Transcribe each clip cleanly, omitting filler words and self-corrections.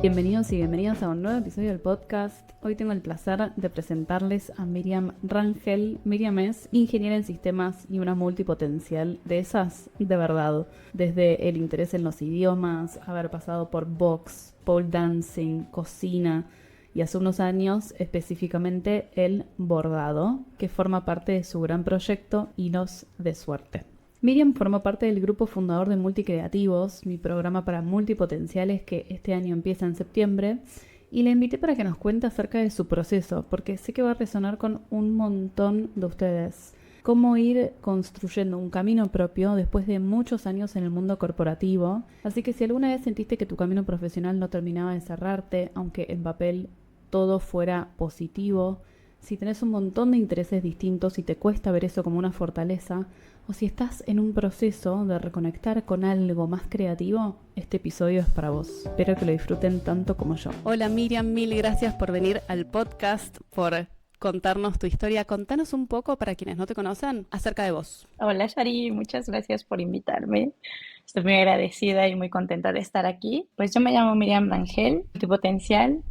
Bienvenidos y bienvenidas a un nuevo episodio del podcast. Hoy tengo el placer de presentarles a Miriam Rangel. Miriam es ingeniera en sistemas y una multipotencial de esas de verdad. Desde el interés en los idiomas, haber pasado por box, pole dancing, cocina y hace unos años específicamente el bordado, que forma parte de su gran proyecto Hilos de Suerte. Miriam formó parte del grupo fundador de Multicreativos, mi programa para multipotenciales que este año empieza en septiembre, y la invité para que nos cuente acerca de su proceso, porque sé que va a resonar con un montón de ustedes. Cómo ir construyendo un camino propio después de muchos años en el mundo corporativo. Así que si alguna vez sentiste que tu camino profesional no terminaba de cerrarte, aunque en papel todo fuera positivo, si tenés un montón de intereses distintos y te cuesta ver eso como una fortaleza, o si estás en un proceso de reconectar con algo más creativo, este episodio es para vos. Espero que lo disfruten tanto como yo. Hola Miriam, mil gracias por venir al podcast, por contarnos tu historia. Contanos un poco, para quienes no te conocen, acerca de vos. Hola Shari, muchas gracias por invitarme. Estoy muy agradecida y muy contenta de estar aquí. Pues yo me llamo Miriam Rangel, multipotencial.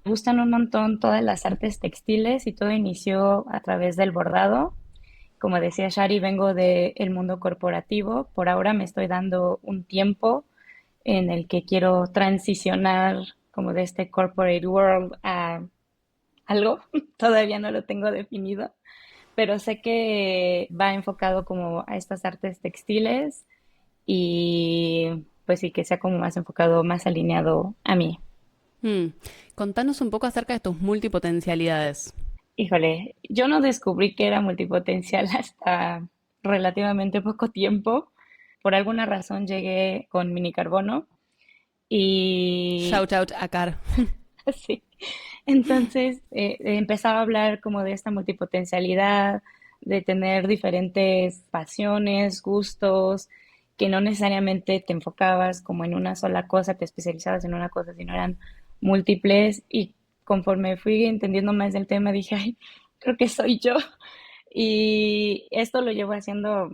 Me gustan un montón todas las artes textiles y todo inició a través del bordado. Como decía Shari, vengo del mundo corporativo. Por ahora me estoy dando un tiempo en el que quiero transicionar como de este corporate world a algo. Todavía no lo tengo definido, pero sé que va enfocado como a estas artes textiles y pues sí, que sea como más enfocado, más alineado a mí. Hmm. Contanos un poco acerca de tus multipotencialidades. Híjole, yo no descubrí que era multipotencial hasta relativamente poco tiempo. Por alguna razón llegué con minicarbono y Shout out a Car. sí. Entonces empezaba a hablar como de esta multipotencialidad, de tener diferentes pasiones, gustos, que no necesariamente te enfocabas como en una sola cosa, te especializabas en una cosa, sino eran múltiples. Y conforme fui entendiendo más del tema, dije, ay, creo que soy yo. Y esto lo llevo haciendo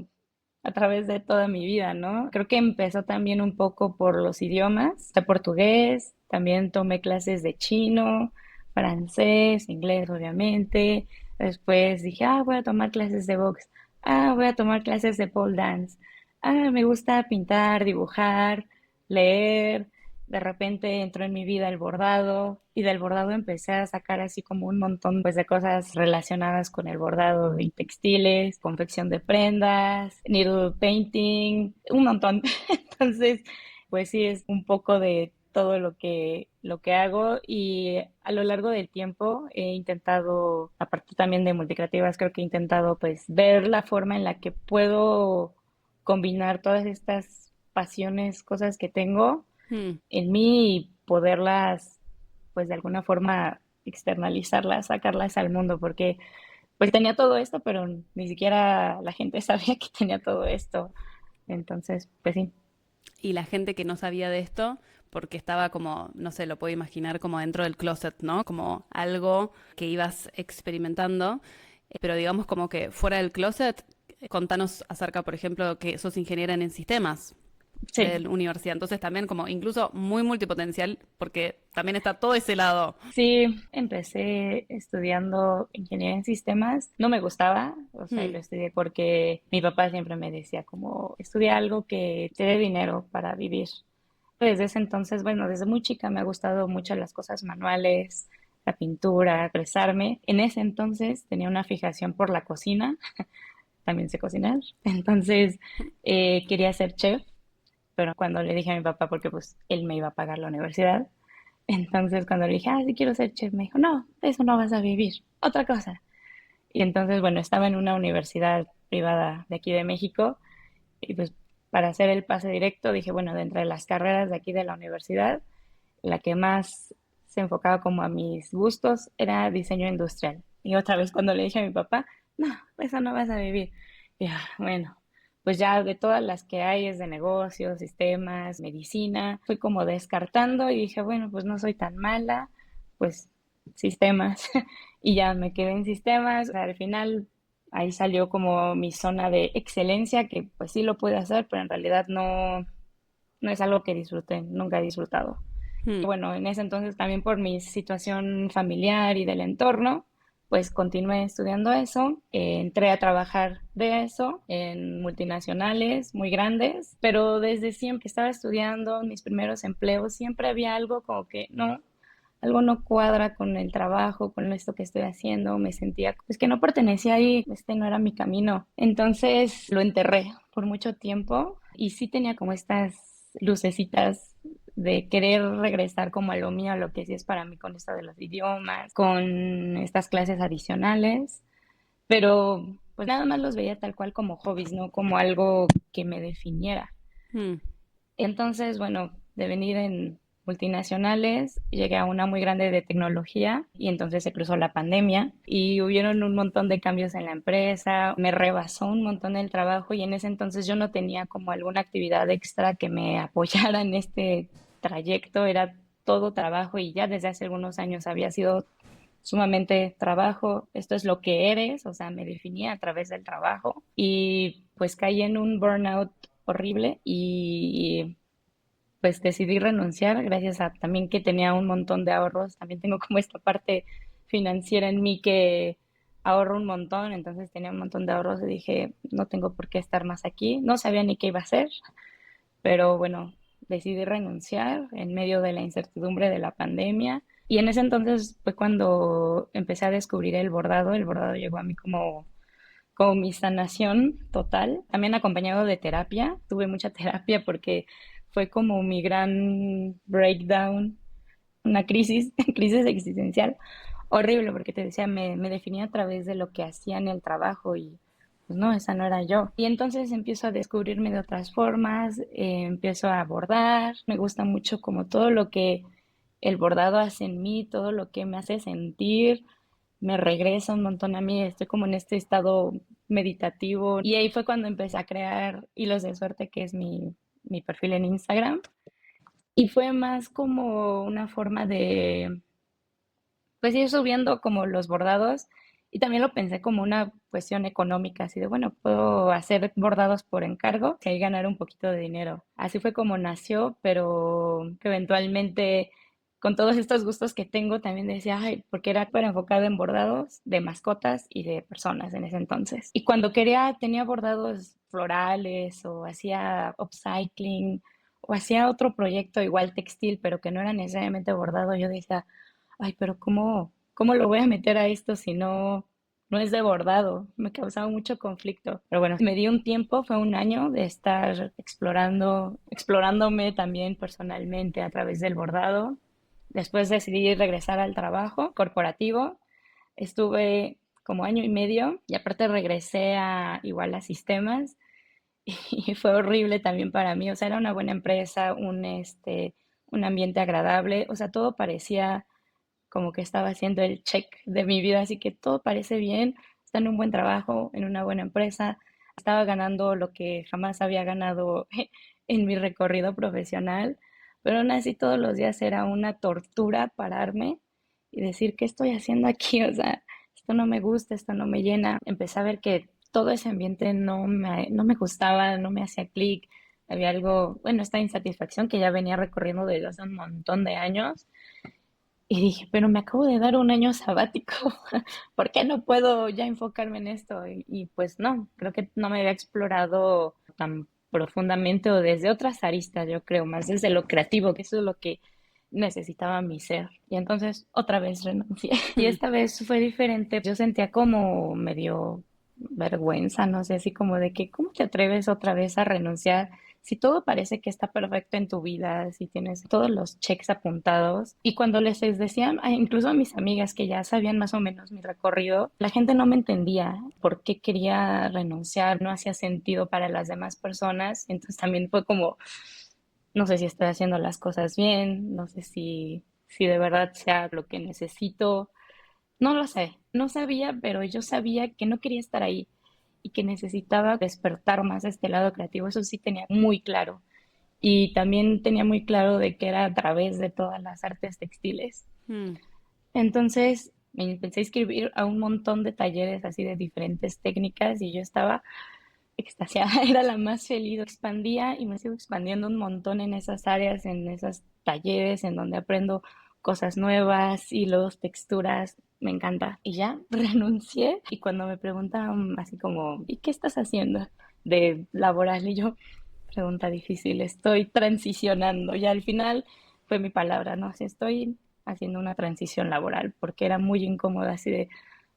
a través de toda mi vida, ¿no? Creo que empezó también un poco por los idiomas, de portugués, también tomé clases de chino, francés, inglés, obviamente. Después dije, voy a tomar clases de box, voy a tomar clases de pole dance. Me gusta pintar, dibujar, leer. De repente entró en mi vida el bordado y del bordado empecé a sacar así como un montón pues de cosas relacionadas con el bordado y textiles, confección de prendas, needle painting, un montón. Entonces, pues sí es un poco de todo lo que hago y a lo largo del tiempo he intentado, aparte también de multicreativas, creo que he intentado pues ver la forma en la que puedo combinar todas estas pasiones, cosas que tengo Hmm. en mí y poderlas, pues de alguna forma externalizarlas, sacarlas al mundo, porque pues tenía todo esto, pero ni siquiera la gente sabía que tenía todo esto. Entonces, pues sí. Y la gente que no sabía de esto, porque estaba como, no sé, lo puedo imaginar como dentro del closet, ¿no? Como algo que ibas experimentando, pero digamos como que fuera del closet, contanos acerca, por ejemplo, que sos ingeniera en sistemas de Sí, la universidad, entonces también como incluso muy multipotencial, porque también está todo ese lado. sí, empecé estudiando ingeniería en sistemas. No me gustaba, o sea, y Hmm. lo estudié porque mi papá siempre me decía como, estudia algo que te dé dinero para vivir. Desde ese entonces, bueno, desde muy chica me ha gustado mucho las cosas manuales, la pintura, expresarme. En ese entonces tenía una fijación por la cocina, también sé cocinar. Entonces quería ser chef, pero cuando le dije a mi papá, porque pues él me iba a pagar la universidad, entonces cuando le dije, sí quiero ser chef, me dijo, no, de eso no vas a vivir, otra cosa. Y entonces, bueno, estaba en una universidad privada de aquí de México y pues para hacer el pase directo dije, bueno, dentro de las carreras de aquí de la universidad, la que más se enfocaba como a mis gustos era diseño industrial. Y otra vez cuando le dije a mi papá, no, eso no vas a vivir. Y bueno, pues ya de todas las que hay es de negocios, sistemas, medicina, fui como descartando y dije, bueno, pues no soy tan mala, pues sistemas. Y ya me quedé en sistemas. O sea, al final ahí salió como mi zona de excelencia, que pues sí lo pude hacer, pero en realidad no, no es algo que disfruté, nunca he disfrutado. Hmm. Y bueno, en ese entonces también por mi situación familiar y del entorno, pues continué estudiando eso. Entré a trabajar de eso en multinacionales muy grandes, pero desde siempre que estaba estudiando mis primeros empleos, siempre había algo como que no, algo no cuadra con el trabajo, con esto que estoy haciendo, me sentía pues que no pertenecía ahí, este no era mi camino. Entonces lo enterré por mucho tiempo y sí tenía como estas lucecitas de querer regresar como a lo mío, a lo que sí es para mí con esto de los idiomas, con estas clases adicionales, pero pues nada más los veía tal cual como hobbies, no como algo que me definiera. Hmm. Entonces, bueno, de venir en multinacionales, llegué a una muy grande de tecnología y entonces se cruzó la pandemia y hubieron un montón de cambios en la empresa, me rebasó un montón el trabajo y en ese entonces yo no tenía como alguna actividad extra que me apoyara en este trayecto, era todo trabajo y ya desde hace algunos años había sido sumamente trabajo, esto es lo que eres, o sea, me definía a través del trabajo y pues caí en un burnout horrible y pues decidí renunciar gracias a también que tenía un montón de ahorros, también tengo como esta parte financiera en mí que ahorro un montón, entonces tenía un montón de ahorros y dije, no tengo por qué estar más aquí, no sabía ni qué iba a hacer, pero bueno, decidí renunciar en medio de la incertidumbre de la pandemia. Y en ese entonces fue cuando empecé a descubrir el bordado llegó a mí como mi sanación total, también acompañado de terapia, tuve mucha terapia porque fue como mi gran breakdown, una crisis, crisis existencial horrible, porque te decía, me definía a través de lo que hacía en el trabajo y pues no, esa no era yo. Y entonces empiezo a descubrirme de otras formas, empiezo a bordar, me gusta mucho como todo lo que el bordado hace en mí, todo lo que me hace sentir, me regresa un montón a mí, estoy como en este estado meditativo y ahí fue cuando empecé a crear Hilos de Suerte, que es mi perfil en Instagram. Y fue más como una forma de, pues ir subiendo como los bordados y también lo pensé como una cuestión económica, así de, bueno, puedo hacer bordados por encargo y ahí ganar un poquito de dinero. Así fue como nació, pero que eventualmente con todos estos gustos que tengo también decía, ay, porque era para enfocado en bordados de mascotas y de personas en ese entonces. Y cuando quería, tenía bordados florales o hacía upcycling o hacía otro proyecto igual textil, pero que no era necesariamente bordado, yo decía, ay, pero ¿cómo lo voy a meter a esto si no es de bordado? Me causaba mucho conflicto. Pero bueno, me di un tiempo, fue un año de estar explorándome también personalmente a través del bordado. Después decidí regresar al trabajo corporativo. Estuve como año y medio y aparte regresé a igual a sistemas y fue horrible también para mí. O sea, era una buena empresa, un ambiente agradable. O sea, todo parecía como que estaba haciendo el check de mi vida, así que todo parece bien, está en un buen trabajo, en una buena empresa, estaba ganando lo que jamás había ganado en mi recorrido profesional, pero aún así todos los días era una tortura pararme y decir, ¿qué estoy haciendo aquí? O sea, esto no me gusta, esto no me llena. Empecé a ver que todo ese ambiente no me gustaba, no me hacía clic. Había algo, bueno, esta insatisfacción que ya venía recorriendo desde hace un montón de años y dije, pero me acabo de dar un año sabático, ¿por qué no puedo ya enfocarme en esto? Y pues no, creo que no me había explorado tan profundamente o desde otras aristas, yo creo, más desde lo creativo, que eso es lo que necesitaba mi ser. Y entonces otra vez renuncié. Y esta vez fue diferente. Yo sentía como medio vergüenza, no sé, así como de que, ¿cómo te atreves otra vez a renunciar? Si todo parece que está perfecto en tu vida, si tienes todos los checks apuntados. Y cuando les decían, incluso a mis amigas que ya sabían más o menos mi recorrido, la gente no me entendía por qué quería renunciar, no hacía sentido para las demás personas. Entonces también fue como, no sé si estoy haciendo las cosas bien, no sé si de verdad sea lo que necesito. No lo sé, no sabía, pero yo sabía que no quería estar ahí y que necesitaba despertar más este lado creativo. Eso sí tenía muy claro. Y también tenía muy claro de que era a través de todas las artes textiles. Hmm. Entonces me empecé a inscribir a un montón de talleres así de diferentes técnicas y yo estaba extasiada, era la más feliz, expandía y me sigo expandiendo un montón en esas áreas, en esos talleres en donde aprendo cosas nuevas, hilos, texturas, me encanta. Y ya renuncié y cuando me preguntan así como, ¿y qué estás haciendo de laboral? Y yo, pregunta difícil, estoy transicionando. Y al final fue mi palabra, ¿no? Así estoy haciendo una transición laboral porque era muy incómoda así de,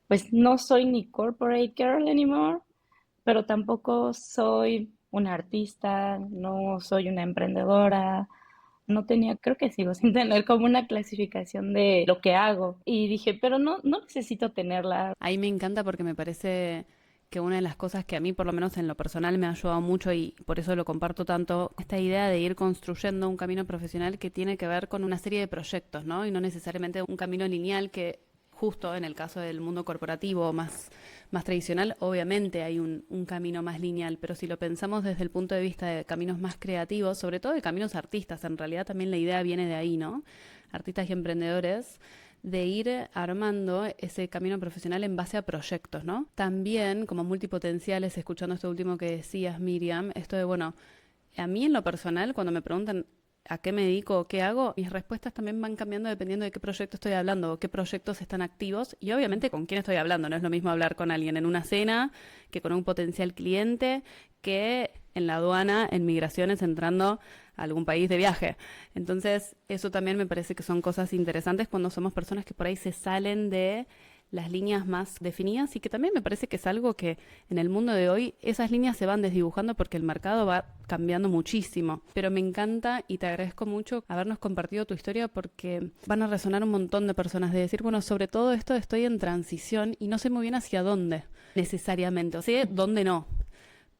pues no soy ni corporate girl anymore, pero tampoco soy una artista, no soy una emprendedora, no tenía, creo que sigo sin tener como una clasificación de lo que hago. Y dije, pero no necesito tenerla. Ahí me encanta porque me parece que una de las cosas que a mí, por lo menos en lo personal, me ha ayudado mucho y por eso lo comparto tanto, esta idea de ir construyendo un camino profesional que tiene que ver con una serie de proyectos, ¿no? Y no necesariamente un camino lineal que justo en el caso del mundo corporativo más tradicional, obviamente hay un camino más lineal, pero si lo pensamos desde el punto de vista de caminos más creativos, sobre todo de caminos artistas, en realidad también la idea viene de ahí, ¿no? Artistas y emprendedores de ir armando ese camino profesional en base a proyectos, ¿no? También como multipotenciales, escuchando esto último que decías, Miriam, esto de, bueno, a mí en lo personal, cuando me preguntan a qué me dedico o qué hago, mis respuestas también van cambiando dependiendo de qué proyecto estoy hablando o qué proyectos están activos y obviamente con quién estoy hablando. No es lo mismo hablar con alguien en una cena que con un potencial cliente que en la aduana, en migraciones, entrando a algún país de viaje. Entonces, eso también me parece que son cosas interesantes cuando somos personas que por ahí se salen de las líneas más definidas y que también me parece que es algo que en el mundo de hoy esas líneas se van desdibujando porque el mercado va cambiando muchísimo. Pero me encanta y te agradezco mucho habernos compartido tu historia porque van a resonar un montón de personas de decir, bueno, sobre todo esto estoy en transición y no sé muy bien hacia dónde necesariamente, o sea, dónde no,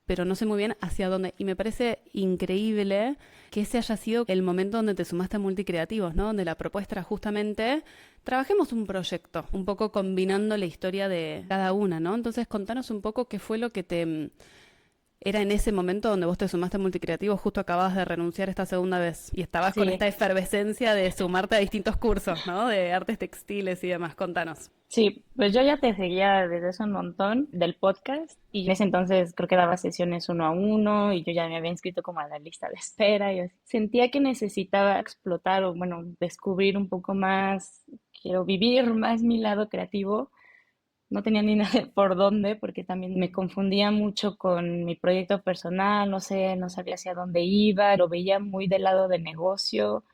pero no sé muy bien hacia dónde. Y me parece increíble que ese haya sido el momento donde te sumaste a Multicreativos, ¿no? Donde la propuesta era justamente, trabajemos un proyecto, un poco combinando la historia de cada una, ¿no? Entonces, contanos un poco qué fue lo que te era en ese momento donde vos te sumaste a Multicreativos, justo acababas de renunciar esta segunda vez y estabas con Sí, esta efervescencia de sumarte a distintos cursos, ¿no? De artes textiles y demás. Contanos. sí, pues yo ya te seguía desde hace un montón del podcast y en ese entonces creo que daba sesiones uno a uno y yo ya me había inscrito como a la lista de espera y así. Sentía que necesitaba explotar o bueno, descubrir un poco más, quiero vivir más mi lado creativo. No tenía ni nada de por dónde porque también me confundía mucho con mi proyecto personal, no sé, no sabía hacia dónde iba, lo veía muy del lado de negocio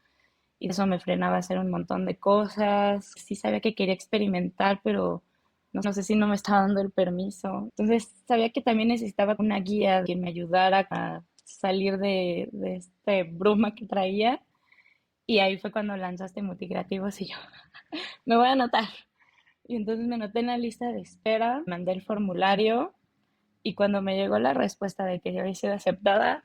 y eso me frenaba a hacer un montón de cosas. Sí sabía que quería experimentar, pero no sé si no me estaba dando el permiso. Entonces sabía que también necesitaba una guía que me ayudara a salir de este bruma que traía. Y ahí fue cuando lanzaste Multicreativos y yo, me voy a anotar. Y entonces me anoté en la lista de espera, mandé el formulario y cuando me llegó la respuesta de que yo había sido aceptada,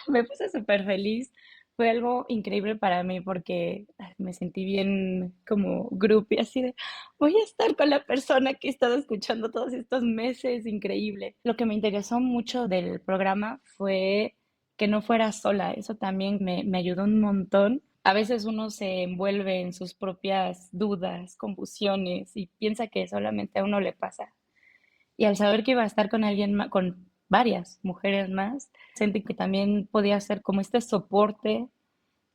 me puse súper feliz. Fue algo increíble para mí porque me sentí bien como groupie, así de voy a estar con la persona que he estado escuchando todos estos meses, increíble. Lo que me interesó mucho del programa fue que no fuera sola, eso también me ayudó un montón. A veces uno se envuelve en sus propias dudas, confusiones y piensa que solamente a uno le pasa. Y al saber que iba a estar con alguien más, con varias mujeres más, sentí que también podía ser como este soporte.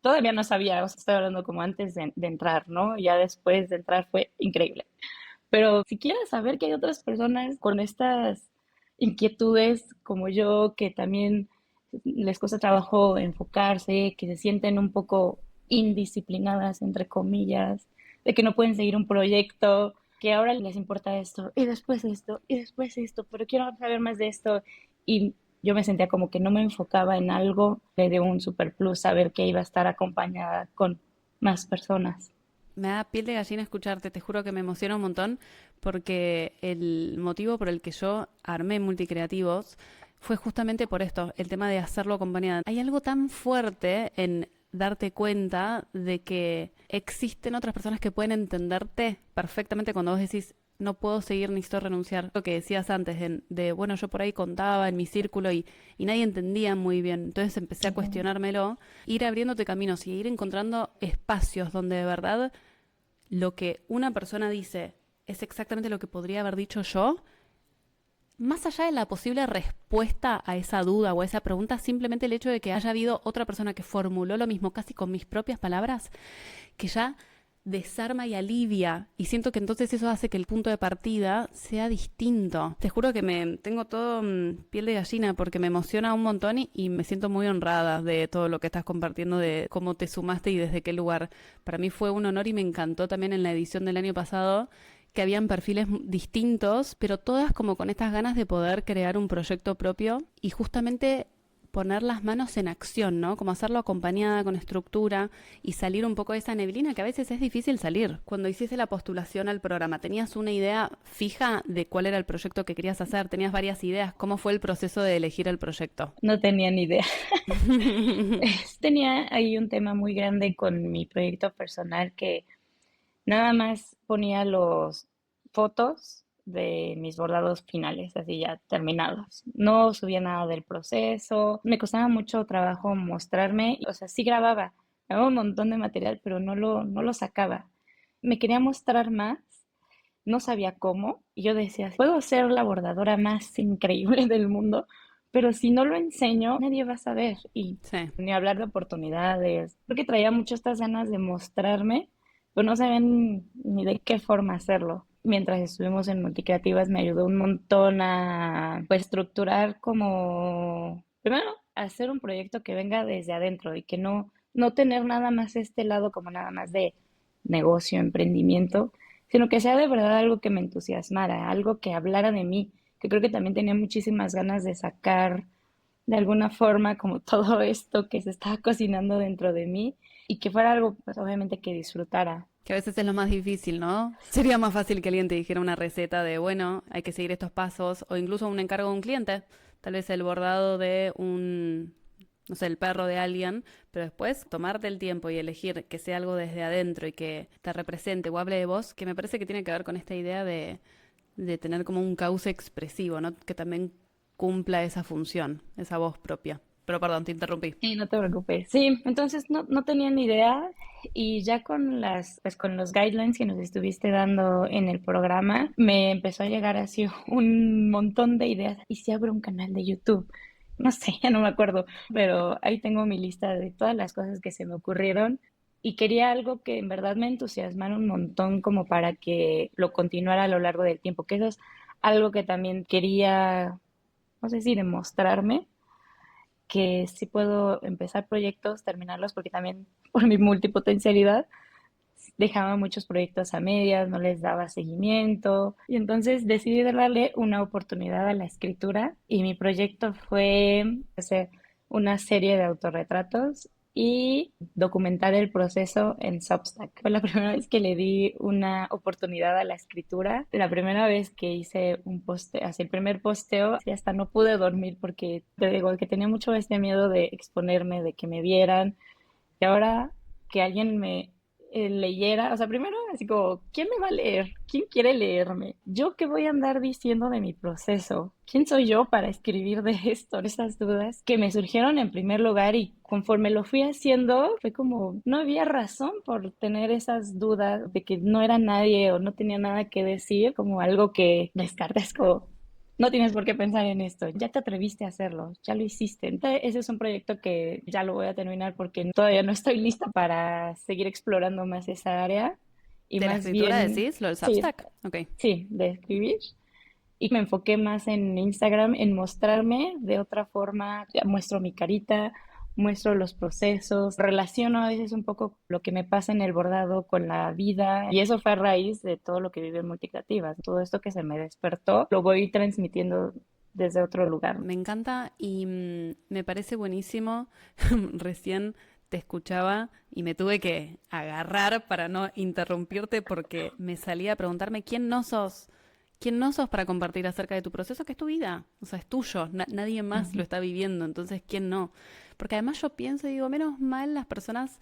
Todavía no sabía, o sea, estoy hablando como antes de entrar, ¿no? Ya después de entrar fue increíble. Pero si quieres saber que hay otras personas con estas inquietudes como yo, que también les cuesta trabajo enfocarse, que se sienten un poco indisciplinadas, entre comillas, de que no pueden seguir un proyecto, que ahora les importa esto, y después esto, y después esto, pero quiero saber más de esto. Y yo me sentía como que no me enfocaba en algo, le dio un super plus saber que iba a estar acompañada con más personas. Me da piel de gallina escucharte, te juro que me emociona un montón porque el motivo por el que yo armé Multicreativos fue justamente por esto, el tema de hacerlo acompañada. Hay algo tan fuerte en darte cuenta de que existen otras personas que pueden entenderte perfectamente cuando vos decís, no puedo seguir, necesito renunciar. Lo que decías antes, bueno, yo por ahí contaba en mi círculo y nadie entendía muy bien. Entonces empecé a Ujú. cuestionármelo, ir abriéndote caminos y ir encontrando espacios donde de verdad lo que una persona dice es exactamente lo que podría haber dicho yo más allá de la posible respuesta a esa duda o a esa pregunta, simplemente el hecho de que haya habido otra persona que formuló lo mismo casi con mis propias palabras, que ya desarma y alivia, y siento que entonces eso hace que el punto de partida sea distinto. Te juro que me tengo todo piel de gallina porque me emociona un montón y me siento muy honrada de todo lo que estás compartiendo, de cómo te sumaste y desde qué lugar. Para mí fue un honor y me encantó también en la edición del año pasado que habían perfiles distintos, pero todas como con estas ganas de poder crear un proyecto propio y justamente poner las manos en acción, ¿no? Como hacerlo acompañada, con estructura y salir un poco de esa neblina que a veces es difícil salir. Cuando hiciste la postulación al programa, ¿tenías una idea fija de cuál era el proyecto que querías hacer? ¿Tenías varias ideas? ¿Cómo fue el proceso de elegir el proyecto? No tenía ni idea. Tenía ahí un tema muy grande con mi proyecto personal que nada más ponía los fotos de mis bordados finales, así ya terminados. No subía nada del proceso. Me costaba mucho trabajo mostrarme. O sea, sí grababa un montón de material, pero no lo sacaba. Me quería mostrar más, no sabía cómo. Y yo decía, puedo ser la bordadora más increíble del mundo, pero si no lo enseño, nadie va a saber. Y Sí. ni hablar de oportunidades, porque traía mucho estas ganas de mostrarme, pero no sabían ni de qué forma hacerlo. Mientras estuvimos en Multicreativas me ayudó un montón a pues, estructurar como, primero, hacer un proyecto que venga desde adentro y que no tener nada más este lado como nada más de negocio, emprendimiento, sino que sea de verdad algo que me entusiasmara, algo que hablara de mí, que creo que también tenía muchísimas ganas de sacar de alguna forma como todo esto que se estaba cocinando dentro de mí y que fuera algo, pues obviamente que disfrutara. Que a veces es lo más difícil, ¿no? Sería más fácil que alguien te dijera una receta de, bueno, hay que seguir estos pasos, o incluso un encargo de un cliente. Tal vez el bordado de un, no sé, el perro de alguien, pero después tomarte el tiempo y elegir que sea algo desde adentro y que te represente o hable de vos, que me parece que tiene que ver con esta idea de tener como un cauce expresivo, ¿no? Que también cumpla esa función, esa voz propia. Pero perdón, te interrumpí. Sí, no te preocupes. Sí, entonces no tenía ni idea y ya con pues con los guidelines que nos estuviste dando en el programa, me empezó a llegar así un montón de ideas. ¿Y si abro un canal de YouTube? No sé, ya no me acuerdo, pero ahí tengo mi lista de todas las cosas que se me ocurrieron y quería algo que en verdad me entusiasmara un montón como para que lo continuara a lo largo del tiempo, que eso es algo que también quería, no sé si demostrarme que sí puedo empezar proyectos, terminarlos, porque también por mi multipotencialidad dejaba muchos proyectos a medias, no les daba seguimiento y entonces decidí darle una oportunidad a la escritura y mi proyecto fue hacer una serie de autorretratos y documentar el proceso en Substack. Fue la primera vez que le di una oportunidad a la escritura. La primera vez que hice un posteo, así el primer posteo, y hasta no pude dormir porque te digo que tenía mucho este miedo de exponerme, de que me vieran. Y ahora que alguien me leyera, o sea, primero así como, ¿quién me va a leer? ¿Quién quiere leerme? ¿Yo qué voy a andar diciendo de mi proceso? ¿Quién soy yo para escribir de esto, de esas dudas que me surgieron en primer lugar y conforme lo fui haciendo, fue como, no había razón por tener esas dudas de que no era nadie o no tenía nada que decir, como algo que descartas como, no tienes por qué pensar en esto, ya te atreviste a hacerlo, ya lo hiciste. Entonces, ese es un proyecto que ya lo voy a terminar porque todavía no estoy lista para seguir explorando más esa área y ¿De la más escritura bien, decís? ¿Lo del sí, Substack? Ok. sí, de escribir. Y me enfoqué más en Instagram, en mostrarme de otra forma, ya muestro mi carita, muestro los procesos, relaciono a veces un poco lo que me pasa en el bordado con la vida y eso fue a raíz de todo lo que viví en Multicreativas. Todo esto que se me despertó lo voy transmitiendo desde otro lugar. Me encanta y me parece buenísimo. Recién te escuchaba y me tuve que agarrar para no interrumpirte porque me salía a preguntarme quién no sos. ¿Quién no sos para compartir acerca de tu proceso? Que es tu vida. O sea, es tuyo. Nadie más lo está viviendo. Entonces, ¿quién no? Porque además yo pienso y digo, menos mal las personas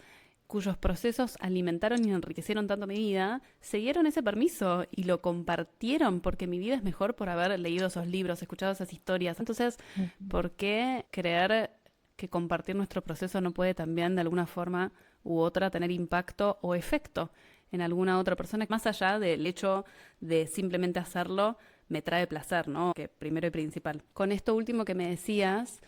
cuyos procesos alimentaron y enriquecieron tanto mi vida, se dieron ese permiso y lo compartieron porque mi vida es mejor por haber leído esos libros, escuchado esas historias. Entonces, ¿por qué creer que compartir nuestro proceso no puede también de alguna forma u otra tener impacto o efecto en alguna otra persona, más allá del hecho de simplemente hacerlo me trae placer, ¿no? Que primero y principal. Con esto último que me decías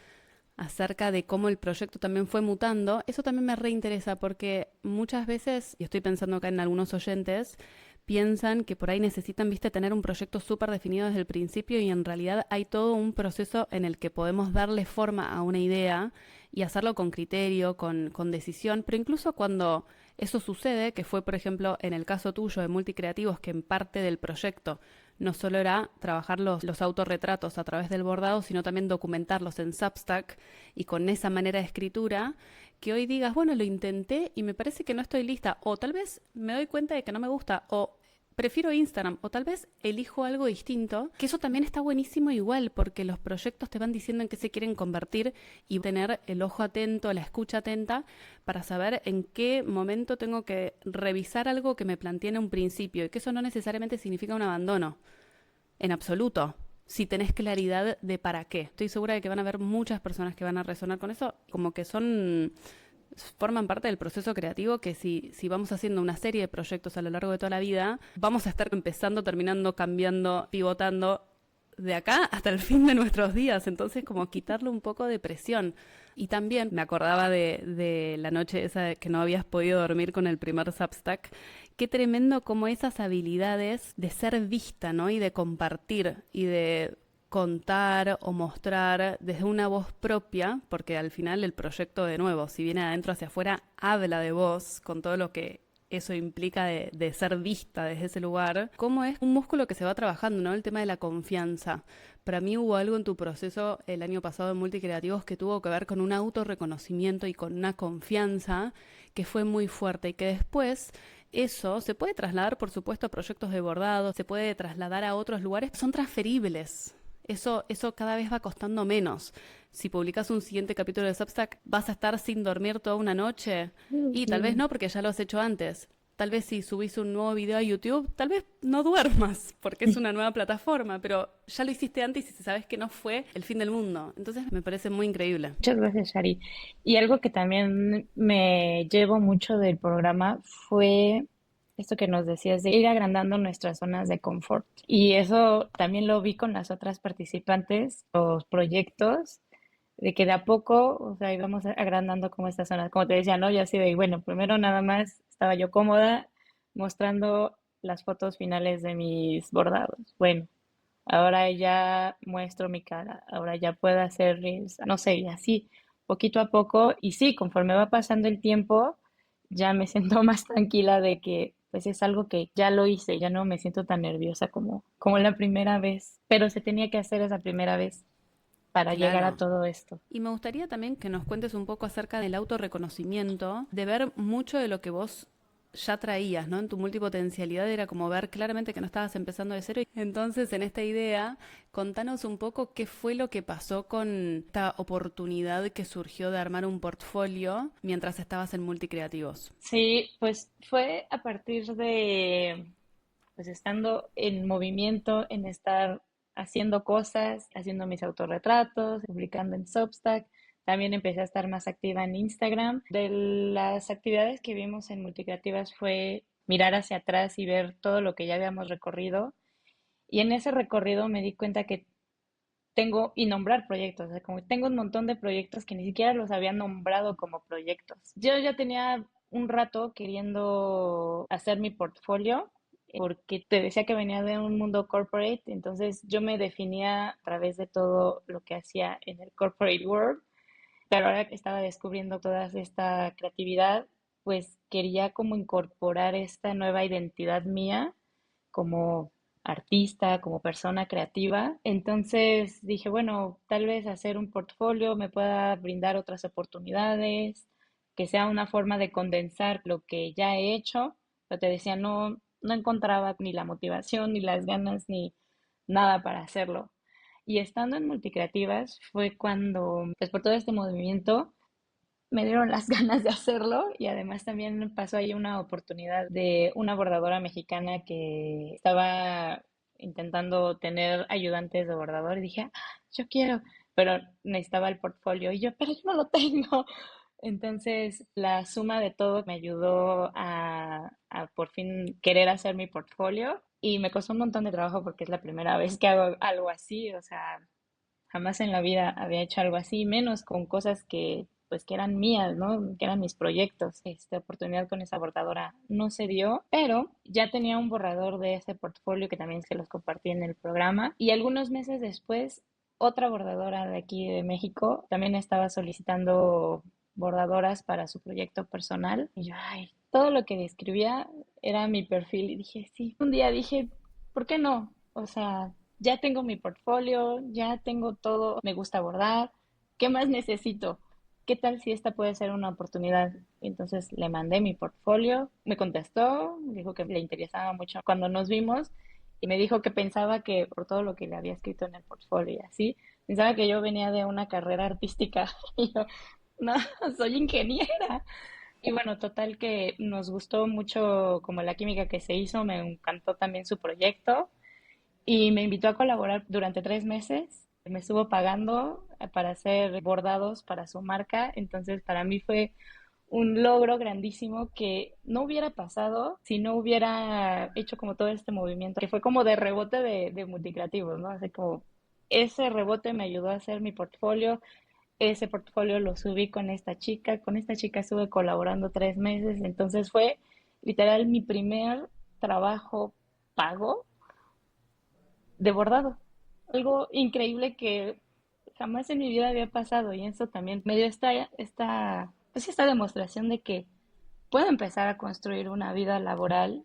acerca de cómo el proyecto también fue mutando, eso también me reinteresa porque muchas veces, y estoy pensando acá en algunos oyentes, piensan que por ahí necesitan, viste, tener un proyecto súper definido desde el principio y en realidad hay todo un proceso en el que podemos darle forma a una idea y hacerlo con criterio, con decisión, pero incluso cuando eso sucede, que fue por ejemplo en el caso tuyo de Multicreativos, que en parte del proyecto no solo era trabajar los autorretratos a través del bordado, sino también documentarlos en Substack y con esa manera de escritura, que hoy digas, bueno, lo intenté y me parece que no estoy lista, o tal vez me doy cuenta de que no me gusta, o prefiero Instagram, o tal vez elijo algo distinto, que eso también está buenísimo igual, porque los proyectos te van diciendo en qué se quieren convertir y tener el ojo atento, la escucha atenta, para saber en qué momento tengo que revisar algo que me planteé en un principio, y que eso no necesariamente significa un abandono, en absoluto. Si tenés claridad de para qué. Estoy segura de que van a haber muchas personas que van a resonar con eso, como que forman parte del proceso creativo que si vamos haciendo una serie de proyectos a lo largo de toda la vida, vamos a estar empezando, terminando, cambiando, pivotando de acá hasta el fin de nuestros días. Entonces, como quitarle un poco de presión. Y también me acordaba de la noche esa que no habías podido dormir con el primer Substack. Qué tremendo como esas habilidades de ser vista, ¿no? Y de compartir y de contar o mostrar desde una voz propia, porque al final el proyecto, de nuevo, si viene de adentro hacia afuera, habla de vos con todo lo que eso implica de ser vista desde ese lugar, cómo es un músculo que se va trabajando, ¿no? El tema de la confianza. Para mí hubo algo en tu proceso el año pasado en Multicreativos que tuvo que ver con un autorreconocimiento y con una confianza que fue muy fuerte y que después eso se puede trasladar, por supuesto, a proyectos de bordado, se puede trasladar a otros lugares, son transferibles. Eso cada vez va costando menos. Si publicas un siguiente capítulo de Substack, ¿vas a estar sin dormir toda una noche? Y tal vez Sí. no, porque ya lo has hecho antes. Tal vez si subís un nuevo video a YouTube, tal vez no duermas, porque es una nueva plataforma, pero ya lo hiciste antes y sabes que no fue el fin del mundo. Entonces me parece muy increíble. Muchas gracias, Shari. Y algo que también me llevo mucho del programa fue esto que nos decías de ir agrandando nuestras zonas de confort. Y eso también lo vi con las otras participantes, los proyectos, de que de a poco, o sea, íbamos agrandando como estas zonas. Como te decía, ¿no? Yo así de, bueno, primero nada más estaba yo cómoda mostrando las fotos finales de mis bordados. Bueno, ahora ya muestro mi cara, ahora ya puedo hacer reels, no sé, y así, poquito a poco. Y sí, conforme va pasando el tiempo, ya me siento más tranquila de que pues es algo que ya lo hice, ya no me siento tan nerviosa como la primera vez, pero se tenía que hacer esa primera vez para llegar a Claro. todo esto. Y me gustaría también que nos cuentes un poco acerca del autorreconocimiento, de ver mucho de lo que vos ya traías, ¿no? En tu multipotencialidad era como ver claramente que no estabas empezando de cero. Entonces, en esta idea, contanos un poco qué fue lo que pasó con esta oportunidad que surgió de armar un portfolio mientras estabas en Multicreativos. Sí, pues fue a partir de pues estando en movimiento, en estar haciendo cosas, haciendo mis autorretratos, publicando en Substack. También empecé a estar más activa en Instagram. De las actividades que vimos en Multicreativas fue mirar hacia atrás y ver todo lo que ya habíamos recorrido. Y en ese recorrido me di cuenta que tengo y nombrar proyectos, o sea, como tengo un montón de proyectos que ni siquiera los había nombrado como proyectos. Yo ya tenía un rato queriendo hacer mi portfolio porque te decía que venía de un mundo corporate, entonces yo me definía a través de todo lo que hacía en el corporate world, pero ahora que estaba descubriendo toda esta creatividad, pues quería como incorporar esta nueva identidad mía como artista, como persona creativa. Entonces dije, bueno, tal vez hacer un portfolio me pueda brindar otras oportunidades, que sea una forma de condensar lo que ya he hecho. Pero te decía, no encontraba ni la motivación, ni las ganas, ni nada para hacerlo. Y estando en Multicreativas fue cuando, pues por todo este movimiento, me dieron las ganas de hacerlo y además también pasó ahí una oportunidad de una bordadora mexicana que estaba intentando tener ayudantes de bordador y dije, "Ah, yo quiero, pero necesitaba el portfolio y yo, pero yo no lo tengo. Entonces, la suma de todo me ayudó a por fin querer hacer mi portfolio y me costó un montón de trabajo porque es la primera vez que hago algo así, o sea, jamás en la vida había hecho algo así, menos con cosas que pues que eran mías, ¿no? Que eran mis proyectos. Esta oportunidad con esa bordadora no se dio, pero ya tenía un borrador de ese portfolio que también se los compartí en el programa y algunos meses después otra bordadora de aquí de México también estaba solicitando bordadoras para su proyecto personal y yo, ay, todo lo que describía era mi perfil y dije, sí, un día dije, ¿por qué no? O sea, ya tengo mi portfolio, ya tengo todo, me gusta bordar, ¿qué más necesito? ¿Qué tal si esta puede ser una oportunidad? Entonces le mandé mi portfolio, me contestó, dijo que le interesaba mucho cuando nos vimos y me dijo que pensaba que por todo lo que le había escrito en el portfolio y así, pensaba que yo venía de una carrera artística y yo, no, soy ingeniera. Y bueno, total que nos gustó mucho como la química que se hizo, me encantó también su proyecto y me invitó a colaborar durante 3 meses. Me estuvo pagando para hacer bordados para su marca, entonces para mí fue un logro grandísimo que no hubiera pasado si no hubiera hecho como todo este movimiento, que fue como de rebote de multicreativos, ¿no? Así como ese rebote me ayudó a hacer mi portfolio, ese portfolio lo subí con esta chica estuve colaborando 3 meses, entonces fue literal mi primer trabajo pago de bordado. Algo increíble que jamás en mi vida había pasado y eso también me dio pues esta demostración de que puedo empezar a construir una vida laboral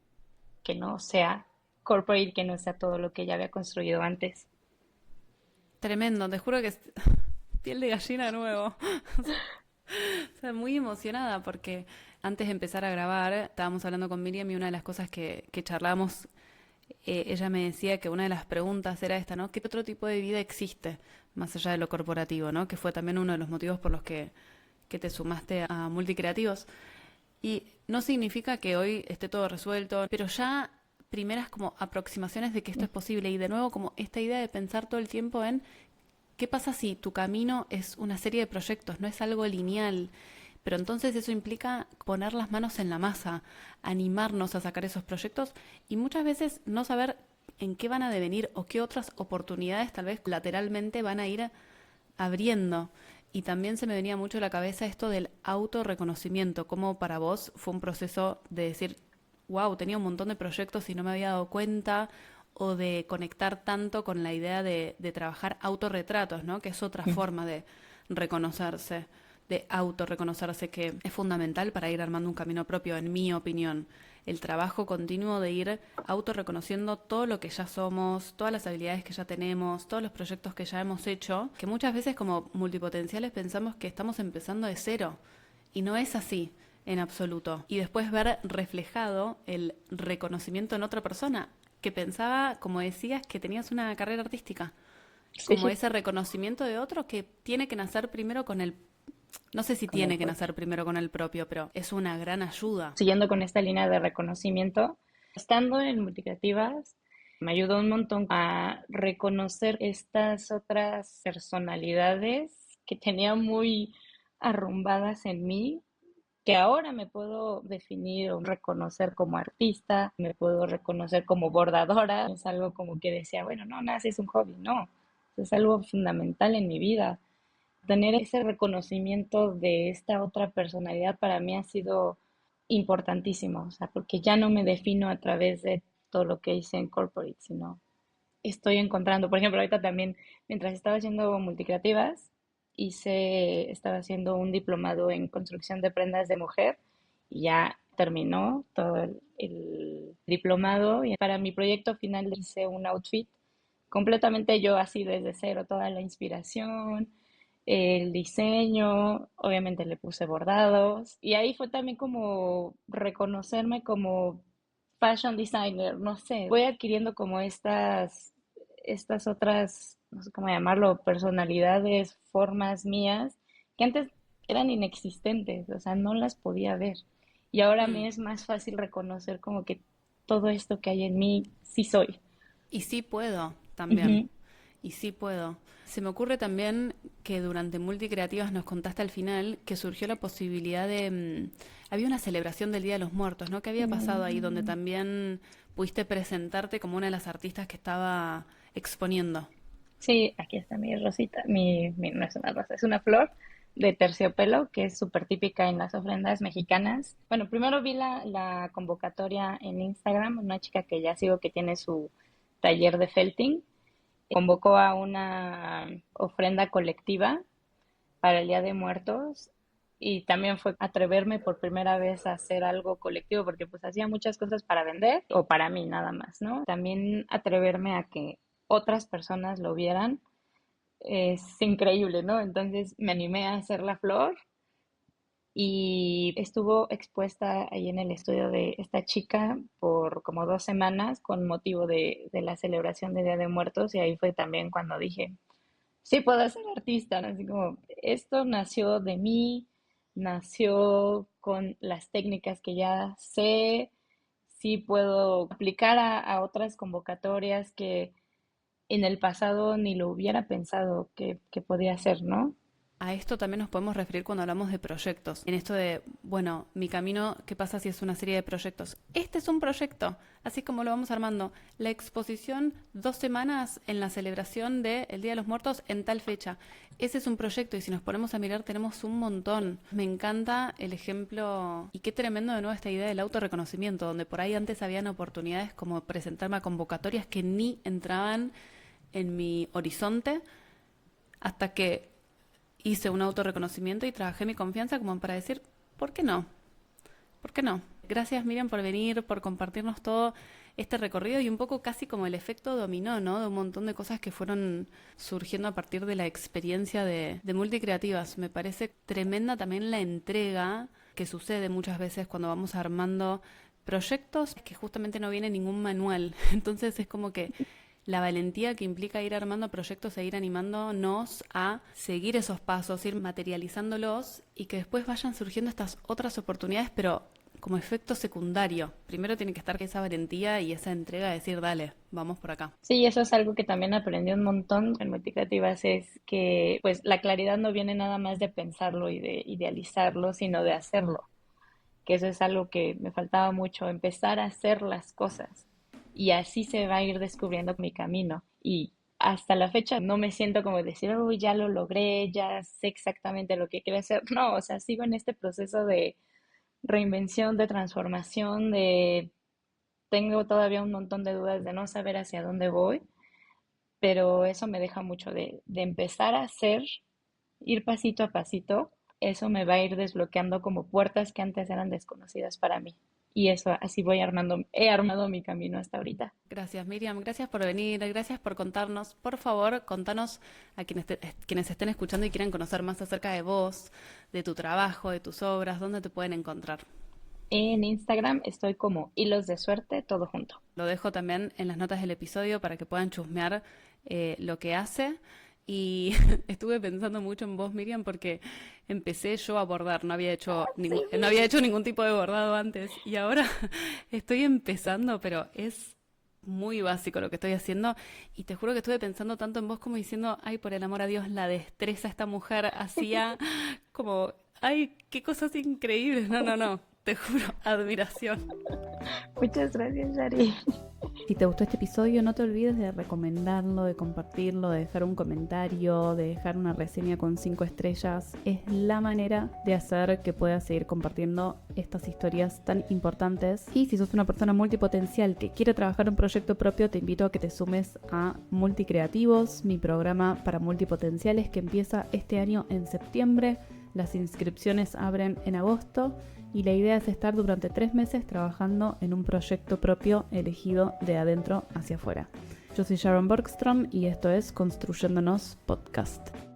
que no sea corporate, que no sea todo lo que ya había construido antes. Tremendo, te juro que es piel de gallina de nuevo. O sea, muy emocionada porque antes de empezar a grabar estábamos hablando con Miriam y una de las cosas que charlábamos, ella me decía que una de las preguntas era esta, ¿no? ¿Qué otro tipo de vida existe más allá de lo corporativo, ¿no? Que fue también uno de los motivos por los que te sumaste a Multicreativos. Y no significa que hoy esté todo resuelto, pero ya primeras como aproximaciones de que esto es posible y de nuevo como esta idea de pensar todo el tiempo en qué pasa si tu camino es una serie de proyectos, no es algo lineal. Pero entonces eso implica poner las manos en la masa, animarnos a sacar esos proyectos y muchas veces no saber en qué van a devenir o qué otras oportunidades tal vez lateralmente van a ir abriendo. Y también se me venía mucho a la cabeza esto del autorreconocimiento, como para vos fue un proceso de decir, wow, tenía un montón de proyectos y no me había dado cuenta, o de conectar tanto con la idea de trabajar autorretratos, ¿no? Que es otra forma de reconocerse, de autorreconocerse, que es fundamental para ir armando un camino propio, en mi opinión. El trabajo continuo de ir autorreconociendo todo lo que ya somos, todas las habilidades que ya tenemos, todos los proyectos que ya hemos hecho, que muchas veces como multipotenciales pensamos que estamos empezando de cero. Y no es así en absoluto. Y después ver reflejado el reconocimiento en otra persona, que pensaba, como decías, que tenías una carrera artística. Como Sí, ese reconocimiento de otro que tiene que nacer primero con el... No sé si con el tiene que propio. nacer primero con el propio, pero es una gran ayuda. Siguiendo con esta línea de reconocimiento, estando en Multicreativas, me ayudó un montón a reconocer estas otras personalidades que tenía muy arrumbadas en mí, que ahora me puedo definir o reconocer como artista, me puedo reconocer como bordadora. Es algo como que decía, bueno, no, nada, sí es un hobby, no, es algo fundamental en mi vida. Tener ese reconocimiento de esta otra personalidad para mí ha sido importantísimo, o sea, porque ya no me defino a través de todo lo que hice en corporate, sino estoy encontrando, por ejemplo, ahorita también, mientras estaba haciendo multicreativas, estaba haciendo un diplomado en construcción de prendas de mujer y ya terminó todo el diplomado y para mi proyecto final hice un outfit completamente yo así desde cero, toda la inspiración, el diseño, obviamente le puse bordados y ahí fue también como reconocerme como fashion designer, no sé, voy adquiriendo como estas otras, no sé cómo llamarlo, personalidades, formas mías que antes eran inexistentes, o sea, no las podía ver. Y ahora Mm. me es más fácil reconocer como que todo esto que hay en mí sí soy. Y sí puedo también. Ujú. Y sí puedo. Se me ocurre también que durante Multicreativas nos contaste al final que surgió la posibilidad de... había una celebración del Día de los Muertos, ¿no? ¿Qué había pasado ahí donde también pudiste presentarte como una de las artistas que estaba exponiendo? Sí, aquí está mi rosita, no es una rosa, es una flor de terciopelo que es súper típica en las ofrendas mexicanas. Bueno, primero vi la convocatoria en Instagram, una chica que ya sigo que tiene su taller de felting, convocó a una ofrenda colectiva para el Día de Muertos y también fue atreverme por primera vez a hacer algo colectivo porque pues hacía muchas cosas para vender o para mí nada más, ¿no? También atreverme a que otras personas lo vieran es increíble, ¿no? Entonces me animé a hacer la flor y estuvo expuesta ahí en el estudio de esta chica por como 2 semanas con motivo de la celebración del Día de Muertos y ahí fue también cuando dije, sí puedo ser artista, ¿no? Así como, esto nació de mí, nació con las técnicas que ya sé, sí puedo aplicar a otras convocatorias que en el pasado ni lo hubiera pensado que podía hacer, ¿no? A esto también nos podemos referir cuando hablamos de proyectos. En esto de, bueno, mi camino, ¿qué pasa si es una serie de proyectos? Este es un proyecto, así como lo vamos armando. La exposición 2 semanas en la celebración del Día de los Muertos en tal fecha. Ese es un proyecto y si nos ponemos a mirar tenemos un montón. Me encanta el ejemplo y qué tremendo de nuevo esta idea del autorreconocimiento, donde por ahí antes habían oportunidades como presentarme a convocatorias que ni entraban en mi horizonte hasta que hice un autorreconocimiento y trabajé mi confianza como para decir, ¿por qué no? ¿Por qué no? Gracias Miriam por venir, por compartirnos todo este recorrido y un poco casi como el efecto dominó, ¿no? De un montón de cosas que fueron surgiendo a partir de la experiencia de Multicreativas. Me parece tremenda también la entrega que sucede muchas veces cuando vamos armando proyectos que justamente no viene ningún manual. Entonces es como que la valentía que implica ir armando proyectos e ir animándonos a seguir esos pasos, ir materializándolos y que después vayan surgiendo estas otras oportunidades, pero como efecto secundario. Primero tiene que estar esa valentía y esa entrega de decir, dale, vamos por acá. Sí, eso es algo que también aprendí un montón en Multicreativas, es que pues la claridad no viene nada más de pensarlo y de idealizarlo, sino de hacerlo, que eso es algo que me faltaba mucho, empezar a hacer las cosas y así se va a ir descubriendo mi camino. Y hasta la fecha no me siento como decir, oh, ya lo logré, ya sé exactamente lo que quiero hacer. No, o sea, sigo en este proceso de reinvención, de transformación, de tengo todavía un montón de dudas de no saber hacia dónde voy, pero eso me deja mucho de empezar a hacer, ir pasito a pasito, eso me va a ir desbloqueando como puertas que antes eran desconocidas para mí. Y eso, así voy armando, he armado mi camino hasta ahorita. Gracias Miriam, gracias por venir, gracias por contarnos. Por favor, contanos a quienes estén escuchando y quieran conocer más acerca de vos, de tu trabajo, de tus obras, dónde te pueden encontrar. En Instagram estoy como hilos de suerte, todo junto. Lo dejo también en las notas del episodio para que puedan chusmear lo que hace. Y estuve pensando mucho en vos, Miriam, porque empecé yo a bordar, no había hecho ningún tipo de bordado antes y ahora estoy empezando, pero es muy básico lo que estoy haciendo y te juro que estuve pensando tanto en vos como diciendo, ay, por el amor a Dios, la destreza esta mujer hacía como, ay, qué cosas increíbles, no, te juro, admiración. Muchas gracias, Yari. Si te gustó este episodio, no te olvides de recomendarlo, de compartirlo, de dejar un comentario, de dejar una reseña con 5 estrellas. Es la manera de hacer que puedas seguir compartiendo estas historias tan importantes. Y si sos una persona multipotencial que quiere trabajar un proyecto propio, te invito a que te sumes a Multicreativos, mi programa para multipotenciales que empieza este año en septiembre. Las inscripciones abren en agosto. Y la idea es estar durante 3 meses trabajando en un proyecto propio elegido de adentro hacia afuera. Yo soy Sharon Bergstrom y esto es Construyéndonos Podcast.